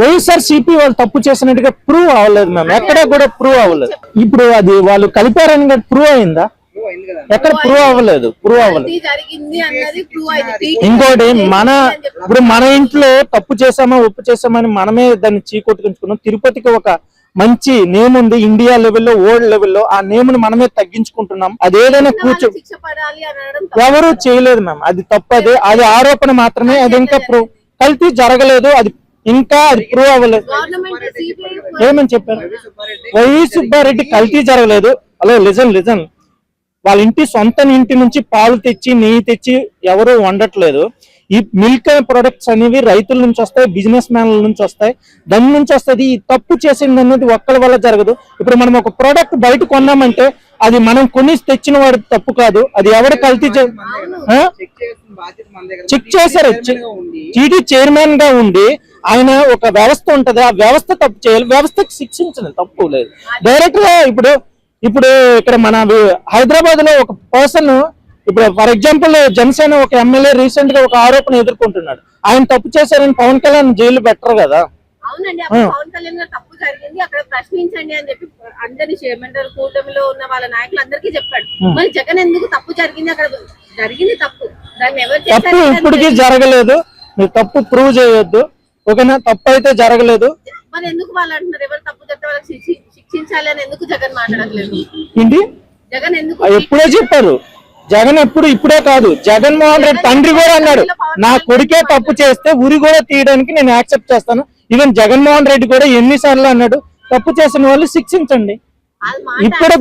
వైఎస్ఆర్సీపీ వాళ్ళు తప్పు చేసినట్టుగా ప్రూవ్ అవ్వలేదు మ్యామ్, ఎక్కడ కూడా ప్రూవ్ అవ్వలేదు. ఇప్పుడు అది వాళ్ళు కలిపారని ప్రూవ్ అయిందా? ఎక్కడ ప్రూవ్ అవ్వలేదు. ఇంకోటి ఇప్పుడు మన ఇంట్లో తప్పు చేసామా ఒప్పు చేసామని మనమే దాన్ని చీకొట్టుకుంటున్నాం. తిరుపతికి ఒక మంచి నేమ్ ఉంది ఇండియా లెవెల్లో, వరల్డ్ లెవెల్లో. ఆ నేమ్ ని మనమే తగ్గించుకుంటున్నాం. అది ఏదైనా ఎవరు చేయలేదు మ్యామ్, అది తప్పది. అది ఆరోపణ మాత్రమే, అది ఇంకా ప్రూవ్ కల్తీ జరగలేదు, అది ఇంకా అది ప్రూవ్ అవ్వలేదు. ఏమని చెప్పారు? వైవి సుబ్బారెడ్డి కల్తీ జరగలేదు. హలో లిజన్, వాళ్ళ సొంత ఇంటి నుంచి పాలు తెచ్చి నెయ్యి తెచ్చి ఎవరు వండట్లేదు. ఈ మిల్క్ ప్రొడక్ట్స్ అనేవి రైతుల నుంచి వస్తాయి, బిజినెస్ మ్యాన్ల నుంచి వస్తాయి, దాని నుంచి వస్తుంది. ఈ తప్పు చేసింది అనేది ఒక్కరి వల్ల జరగదు. ఇప్పుడు మనం ఒక ప్రోడక్ట్ బయట కొన్నామంటే అది మనం కొని తెచ్చిన వాడి తప్పు కాదు, అది ఎవరు కల్తీ చెక్ చేశారు. టీడీ చైర్మన్ గా ఉండి ఆయన ఒక వ్యవస్థ ఉంటది, ఆ వ్యవస్థ తప్పు చేయాలి, వ్యవస్థకి శిక్షించండి, తప్పు లేదు. డైరెక్ట్ గా ఇప్పుడు ఇక్కడ మన హైదరాబాద్ లో ఒక పర్సన్, ఇప్పుడు ఫర్ ఎగ్జాంపుల్ జనసేన ఒక ఎమ్మెల్యే రీసెంట్ గా ఒక ఆరోపణ ఎదుర్కొంటున్నాడు. ఆయన తప్పు చేశారని పవన్ కళ్యాణ్ జైలు పెట్టరు కదా. అవునండి, పవన్ కళ్యాణ్ గారు తప్పు జరిగింది అక్కడ ప్రశ్నించండి అని చెప్పి అందరి ఏమంటారు కూటమిలో ఉన్న వాళ్ళ నాయకులందరికీ చెప్పాడు. మరి జగన్ ఎందుకు తప్పు జరిగింది, అక్కడ జరిగింది తప్పు, దాన్ని ఎవరు తప్పు ఇప్పటికీ జరగలేదు, మీరు తప్పు ప్రూవ్ చేయొద్దు. ఓకేనా, తప్పు అయితే జరగలేదు. మరి ఎందుకు వాళ్ళు అంటున్నారు ఎవరు తప్పు చేస్తే వాళ్ళకి శిక్షించాలి అని ఎందుకు జగన్ మాట్లాడట్లేదు? ఏంటి జగన్ ఎందుకు? ఎప్పుడే చెప్పారు. జగన్ ఇప్పుడే కాదు, జగన్మోహన్ రెడ్డి తండ్రి కూడా అన్నాడు, నా కొడుకే తప్పు చేస్తే ఉరి కూడా తీయడానికి నేను యాక్సెప్ట్ చేస్తాను. ఈవెన్ జగన్మోహన్ రెడ్డి కూడా ఎన్నిసార్లు అన్నాడు, తప్పు చేసిన వాళ్ళు శిక్షించండి. ఇప్పుడు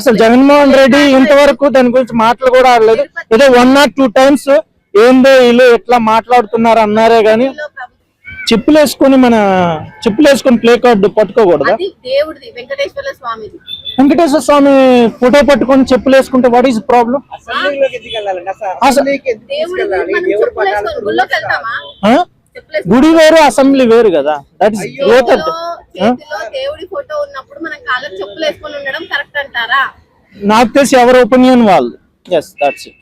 అసలు జగన్మోహన్ రెడ్డి ఇంతవరకు దాని గురించి మాటలు కూడా ఆడలేదు. ఏదో 1 or 2 times ఏందో వీళ్ళు ఎట్లా మాట్లాడుతున్నారు అన్నారే గాని, చెప్పులు వేసుకొని ప్లే కార్డు పట్టుకోకూడదా? వెంకటేశ్వర స్వామి ఫోటో పట్టుకొని చెప్పులు వేసుకుంటే వాట్ ఈస్ ప్రాబ్లం? గుడి వేరు, అసెంబ్లీ వేరు కదా. దట్ ఇస్ దేవుడి ఫోటో ఉన్నప్పుడు మనం కాళ్ళకి చెప్పులు వేసుకొని ఉండడం కరెక్ట్ అంటారా? నాకు తెలిసి ఎవరి ఒపీనియన్ వాళ్ళు. yes, that's it.